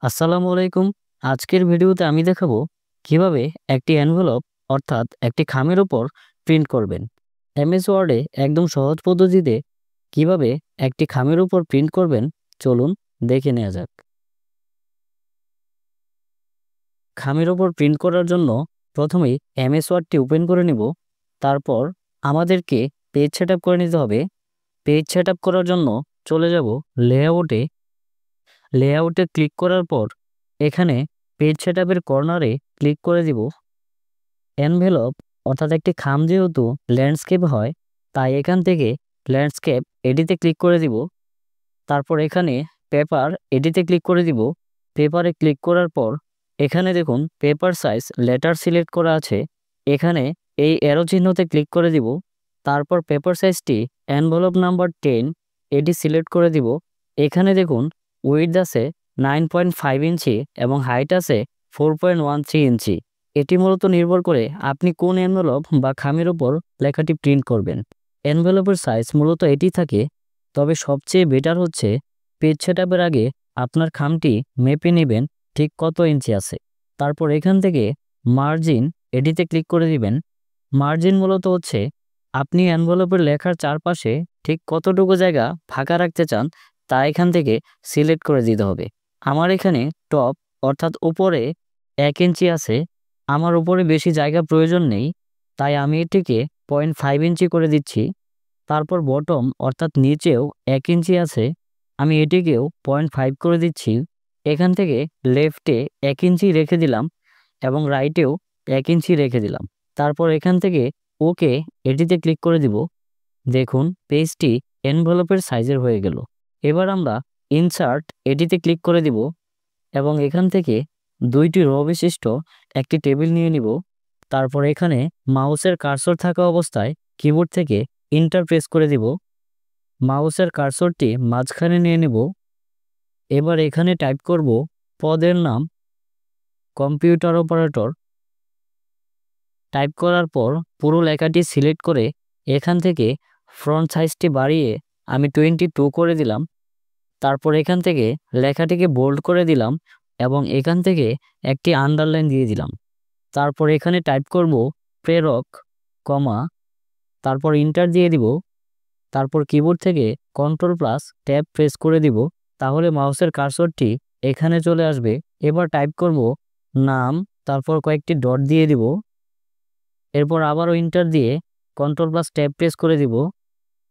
আসসালামু আলাইকুম। আজকের ভিডিওতে আমি দেখাবো কিভাবে একটি এনভেলপ অর্থাৎ একটি খামের উপর প্রিন্ট করবেন। এমএস ওয়ার্ডে একদম সহজ পদ্ধতিতে কিভাবে একটি খামের উপর প্রিন্ট করবেন চলুন দেখে নেওয়া যাক। খামের উপর প্রিন্ট করার জন্য প্রথমেই এমএস ওয়ার্ডটি ওপেন করে নিব। তারপর আমাদেরকে পেজ সেটআপ করে নিতে হবে। পেজ সেটআপ করার জন্য চলে যাব লেআউটে ক্লিক করার পর এখানে পেজ সেটআপের কর্নারে ক্লিক করে দিব। এনভেলপ অর্থাৎ একটি খাম যেহেতু ল্যান্ডস্কেপ হয় তাই এখান থেকে ল্যান্ডস্কেপ এডিতে ক্লিক করে দিব। তারপর এখানে পেপার এডিতে ক্লিক করে দিব। পেপারে ক্লিক করার পর এখানে দেখুন পেপার সাইজ লেটার সিলেক্ট করা আছে, এখানে এই অ্যারো চিহ্নতে ক্লিক করে দিব। তারপর পেপার সাইজটি এনভেলপ নাম্বার 10 এটি সিলেক্ট করে দিব। এখানে দেখুন উইডথ আছে 9.5 ইঞ্চি এবং হাইট আছে 4.13 ইঞ্চি। এটি মূলত নির্ভর করে আপনি কোন এনভেলপ বা খামের উপর লেখাটি প্রিন্ট করবেন। এনভেলপের সাইজ মূলত এটি থাকে, তবে সবচেয়ে বেটার হচ্ছে পেজ সেটআপের আগে আপনার খামটি মেপে নেবেন ঠিক কত ইঞ্চি আছে। তারপর এখান থেকে মার্জিন এটিতে ক্লিক করে দিবেন। মার্জিন মূলত হচ্ছে আপনি এনভেলপের লেখার চারপাশে ঠিক কতটুকু জায়গা ফাঁকা রাখতে চান তা এখান থেকে সিলেক্ট করে দিতে হবে। আমার এখানে টপ অর্থাৎ উপরে 1 ইঞ্চি আছে, আমার উপরে বেশি জায়গা প্রয়োজন নেই, তাই আমি এটিকে 0.5 ইঞ্চি করে দিচ্ছি। তারপর বটম অর্থাৎ নিচেও 1 ইঞ্চি আছে, আমি এটিকেও 0.5 করে দিচ্ছি। এখান থেকে লেফটে 1 ইঞ্চি রেখে দিলাম এবং রাইটেও 1 ইঞ্চি রেখে দিলাম। তারপর এখান থেকে ওকে এটিতে ক্লিক করে দিব। দেখুন পেজটি এনভেলপের সাইজের হয়ে গেল। এবার আমরা ইনসার্ট এটিতে ক্লিক করে দিব এবং এখান থেকে 2টি রো বিশিষ্ট একটি টেবিল নিয়ে নিব। তারপর এখানে মাউসের কার্সর থাকা অবস্থায় কিবোর্ড থেকে এন্টার প্রেস করে দিব। মাউসের কার্সরটি মাঝখানে নিয়ে নেব। এবার এখানে টাইপ করব পদের নাম কম্পিউটার অপারেটর। টাইপ করার পর পুরো লেখাটি সিলেক্ট করে এখান থেকে ফ্রন্ট সাইজটি বাড়িয়ে আমি 22 করে দিলাম। তারপর এখান থেকে লেখাটিকে বোল্ড করে দিলাম এবং এখান থেকে একটি আন্ডারলাইন দিয়ে দিলাম। তারপর এখানে টাইপ করব প্রেরক কমা, তারপর ইন্টার দিয়ে দিব। তারপর কিবোর্ড থেকে Ctrl+Tab প্রেস করে দিব, তাহলে মাউসের কার্সরটি এখানে চলে আসবে। এবার টাইপ করব নাম, তারপর কয়েকটি ডট দিয়ে দিব। এরপর আবারও ইন্টার দিয়ে Ctrl+Tab প্রেস করে দিব।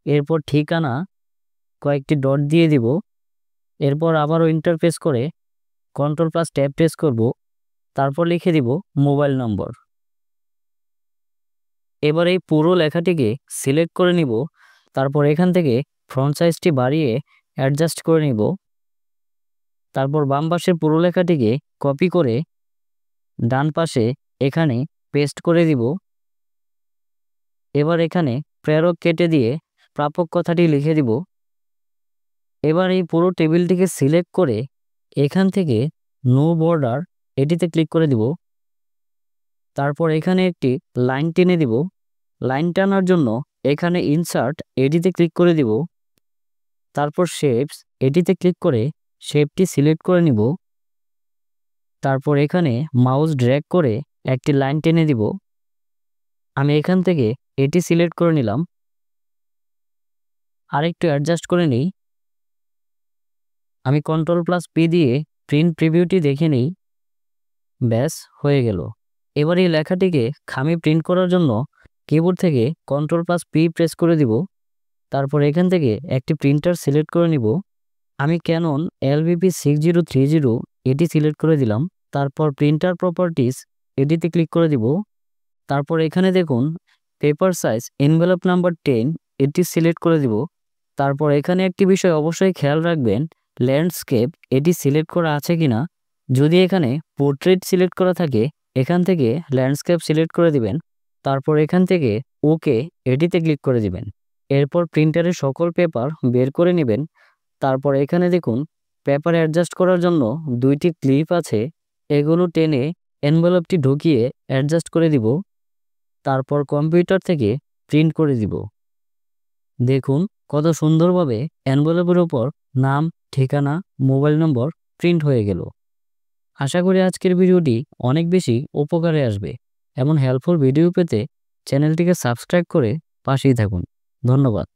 এরপর ঠিকানা কয়েকটি ডট দিয়ে দিব। এরপর আবারও ইন্টার প্রেস করে Ctrl+Tab প্রেস করব, তারপর লিখে দিব মোবাইল নম্বর। এবার এই পুরো লেখাটিকে সিলেক্ট করে নিব। তারপর এখান থেকে ফ্রন্ট সাইজটি বাড়িয়ে অ্যাডজাস্ট করে নিব। তারপর বাম পাশের পুরো লেখাটিকে কপি করে ডান পাশে এখানে পেস্ট করে দিব। এবার এখানে প্রেরক কেটে দিয়ে প্রাপক কথাটি লিখে দিব। এবার এই পুরো টেবিলটিকে সিলেক্ট করে এখান থেকে নো বর্ডার এটিতে ক্লিক করে দিব। তারপর এখানে একটি লাইন টেনে দিব। লাইন টানার জন্য এখানে ইনসার্ট এটিতে ক্লিক করে দিব। তারপর শেপস এটিতে ক্লিক করে শেপটি সিলেক্ট করে নিব। তারপর এখানে মাউস ড্র্যাগ করে একটি লাইন টেনে দিব। আমি এখান থেকে এটি সিলেক্ট করে নিলাম। আরেকটু অ্যাডজাস্ট করে নিই। আমি Ctrl+P দিয়ে প্রিন্ট প্রিভিউটি দেখে নিই। ব্যাস হয়ে গেল। এবার এই লেখাটিকে খামে প্রিন্ট করার জন্য কিবোর্ড থেকে Ctrl+P প্রেস করে দিব। তারপর এখান থেকে একটি প্রিন্টার সিলেক্ট করে নিব। আমি ক্যানন LVP6030 এটি সিলেক্ট করে দিলাম। তারপর প্রিন্টার প্রপার্টিজ এটিতে ক্লিক করে দিব। তারপর এখানে দেখুন পেপার সাইজ এনভেলপ নাম্বার 10 এটি সিলেক্ট করে দিব। তারপর এখানে একটি বিষয় অবশ্যই খেয়াল রাখবেন, ল্যান্ডস্কেপ এটি সিলেক্ট করা আছে কিনা। যদি এখানে পোর্ট্রেট সিলেক্ট করা থাকে এখান থেকে ল্যান্ডস্কেপ সিলেক্ট করে দিবেন। তারপর এখান থেকে ওকে এটিতে ক্লিক করে দিবেন। এরপর প্রিন্টারের সকল পেপার বের করে নেবেন। তারপর এখানে দেখুন পেপার অ্যাডজাস্ট করার জন্য 2টি ক্লিপ আছে, এগুলো টেনে এনভেলপটি ঢুকিয়ে অ্যাডজাস্ট করে দিব। তারপর কম্পিউটার থেকে প্রিন্ট করে দিব। দেখুন কত সুন্দরভাবে এনভেলপের উপর নাম, ঠিকানা, মোবাইল নম্বর প্রিন্ট হয়ে গেল। আশা করি আজকের ভিডিওটি অনেক বেশি উপকারে আসবে। এমন হেল্পফুল ভিডিও পেতে চ্যানেলটিকে সাবস্ক্রাইব করে পাশেই থাকুন। ধন্যবাদ।